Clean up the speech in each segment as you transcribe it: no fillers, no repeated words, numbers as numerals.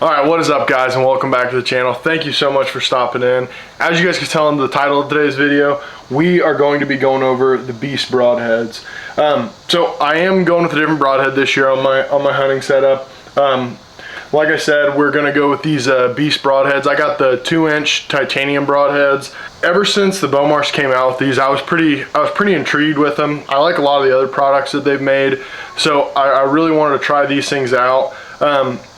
Alright, what is up guys, and welcome back to the channel. Thank you so much for stopping in. As you guys can tell in the title of today's video, we are going to be going over the Beast Broadheads. So I am going with a different broadhead this year on my hunting setup. Like I said, we're gonna go with these Beast Broadheads. I got the 2-inch titanium broadheads. Ever since the Bowmars came out with these, I was pretty intrigued with them. I like a lot of the other products that they've made, so I really wanted to try these things out.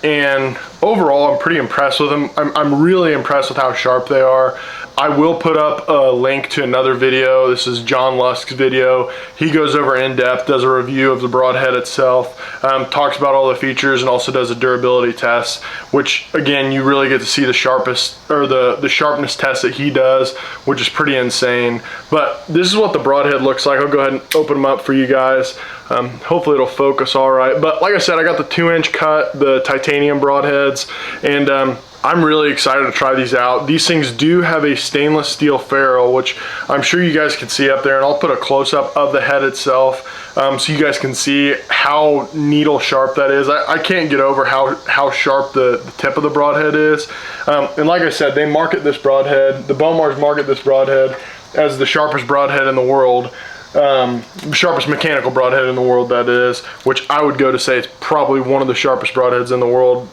And overall, I'm pretty impressed with them. I'm really impressed with how sharp they are. I will put up a link to another video. This is John Lusk's video. He goes over in depth, does a review of the broadhead itself, talks about all the features, and also does a durability test, which again, you really get to see the sharpest, or the sharpness test that he does, which is pretty insane. But this is what the broadhead looks like. I'll go ahead and open them up for you guys. Hopefully it'll focus all right. But like I said, I got the 2-inch cut, the titanium broadheads, and I'm really excited to try these out. These things do have a stainless steel ferrule, which I'm sure you guys can see up there, and I'll put a close-up of the head itself so you guys can see how needle sharp that is. I can't get over how sharp the tip of the broadhead is. And like I said, they market this broadhead, the Bowmars market this broadhead as the sharpest broadhead in the world. Sharpest mechanical broadhead in the world, that is, which I would go to say it's probably one of the sharpest broadheads in the world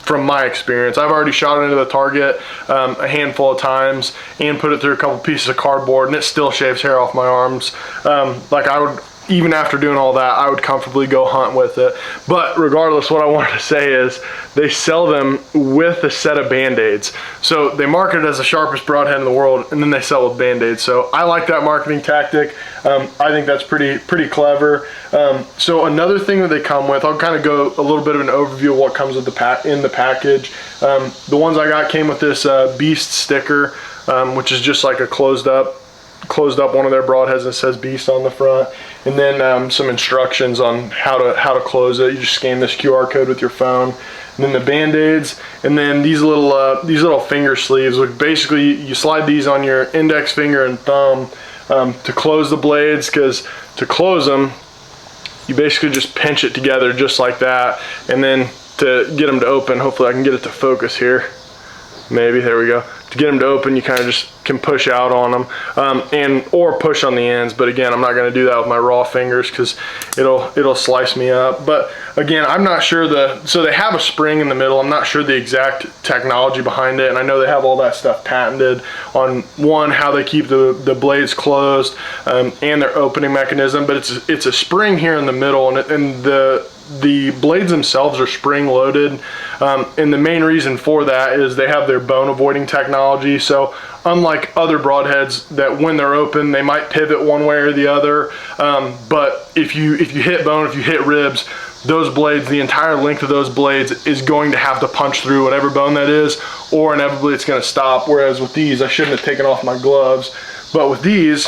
from my experience. I've already shot it into the target a handful of times and put it through a couple pieces of cardboard, and it still shaves hair off my arms. Like I would, even after doing all that, I would comfortably go hunt with it. But regardless, what I wanted to say is they sell them with a set of band-aids. So they market it as the sharpest broadhead in the world, and then they sell it with band-aids. So I like that marketing tactic. I think that's pretty clever. So another thing that they come with, I'll kind of go a little bit of an overview of what comes with in the package. The ones I got came with this Beast sticker, which is just like a closed up one of their broadheads that says Beast on the front, and then some instructions on how to close it. You just scan this QR code with your phone, and then the band-aids, and then these little finger sleeves, which basically you slide these on your index finger and thumb to close the blades, because to close them you basically just pinch it together just like that, and then to get them to open, hopefully I can get it to focus here, maybe, there we go. To get them to open, you kind of just can push out on them, or push on the ends. But again, I'm not going to do that with my raw fingers because it'll slice me up. But again, I'm not sure so they have a spring in the middle. I'm not sure the exact technology behind it, and I know they have all that stuff patented on how they keep the blades closed and their opening mechanism. But it's a spring here in the middle, and the blades themselves are spring loaded, and the main reason for that is they have their bone avoiding technology. So unlike other broadheads that when they're open they might pivot one way or the other, but if you hit bone, if you hit ribs, those blades, the entire length of those blades is going to have to punch through whatever bone that is, or inevitably it's going to stop. Whereas with these, I shouldn't have taken off my gloves, but with these,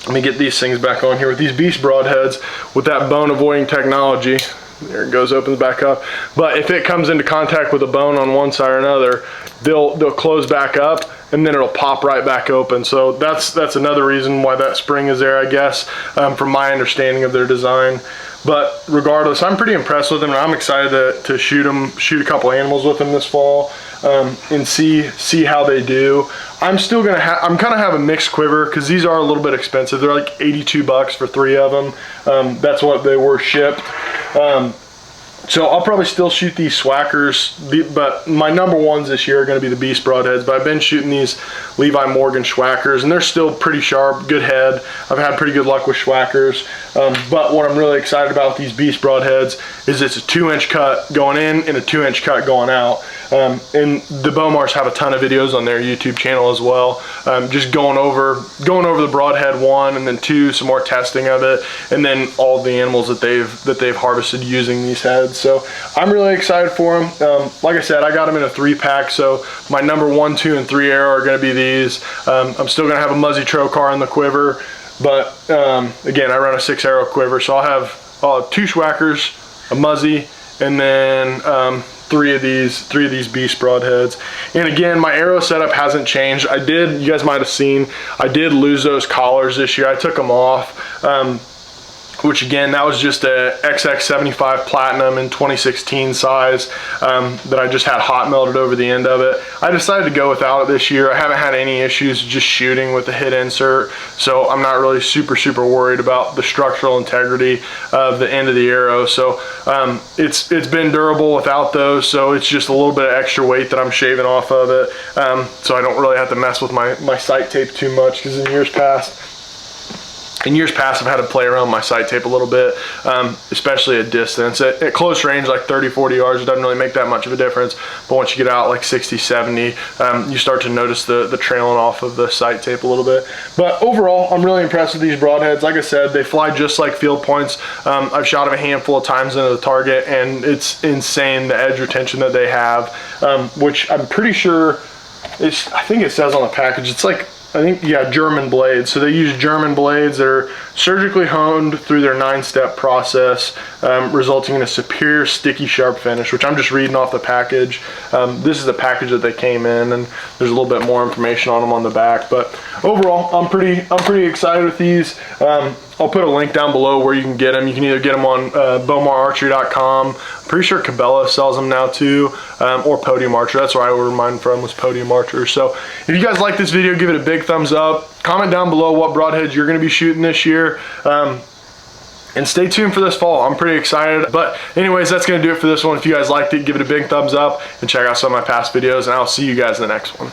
let me get these things back on here. With these Beast Broadheads, with that bone avoiding technology, there it goes, opens back up. But if it comes into contact with a bone on one side or another, they'll close back up, and then it'll pop right back open. So that's another reason why that spring is there, I guess, from my understanding of their design. But regardless, I'm pretty impressed with them, and I'm excited to shoot a couple animals with them this fall, and see how they do. I'm kind of have a mixed quiver because these are a little bit expensive. They're like 82 bucks for 3 of them. That's what they were shipped. So I'll probably still shoot these Swackers, but my number ones this year are going to be the Beast Broadheads. But I've been shooting these Levi Morgan Swackers, and they're still pretty sharp, good head. I've had pretty good luck with Swackers. But what I'm really excited about with these Beast Broadheads is it's a 2-inch cut going in and a 2-inch cut going out. And the Bowmars have a ton of videos on their YouTube channel as well, just going over the broadhead 1 and then 2, some more testing of it, and then all the animals that they've harvested using these heads. So I'm really excited for them. Like I said, I got them in a 3-pack, so my number 1, 2, and 3 arrow are going to be these. I'm still going to have a Muzzy Trocar in the quiver, but again, I run a 6-arrow quiver, so I'll have 2 Swackers, a Muzzy, and then 3 of these Beast Broadheads. And again, my arrow setup hasn't changed. You guys might have seen, I did lose those collars this year. I took them off. which again, that was just a XX75 Platinum in 2016 size that I just had hot melted over the end of it. I decided to go without it this year. I haven't had any issues just shooting with the hit insert, so I'm not really super worried about the structural integrity of the end of the arrow. So it's been durable without those, so it's just a little bit of extra weight that I'm shaving off of it, so I don't really have to mess with my sight tape too much, because in years past I've had to play around with my sight tape a little bit, especially at distance. At close range, like 30-40 yards, it doesn't really make that much of a difference, but once you get out like 60-70, you start to notice the trailing off of the sight tape a little bit. But overall, I'm really impressed with these broadheads. Like I said, they fly just like field points. I've shot them a handful of times into the target, and it's insane the edge retention that they have, which I'm pretty sure, I think it says on the package, it's like, I think, yeah, German blades. So they use German blades that are surgically honed through their 9-step process, resulting in a superior sticky sharp finish, which I'm just reading off the package. This is the package that they came in, and there's a little bit more information on them on the back. But overall, I'm pretty excited with these. I'll put a link down below where you can get them. You can either get them on BowmarArchery.com. Pretty sure Cabela sells them now too, or Podium Archer. That's where I ordered mine from, was Podium Archer. So if you guys like this video, give it a big thumbs up. Comment down below what broadheads you're going to be shooting this year. And stay tuned for this fall. I'm pretty excited. But anyways, that's going to do it for this one. If you guys liked it, give it a big thumbs up and check out some of my past videos, and I'll see you guys in the next one.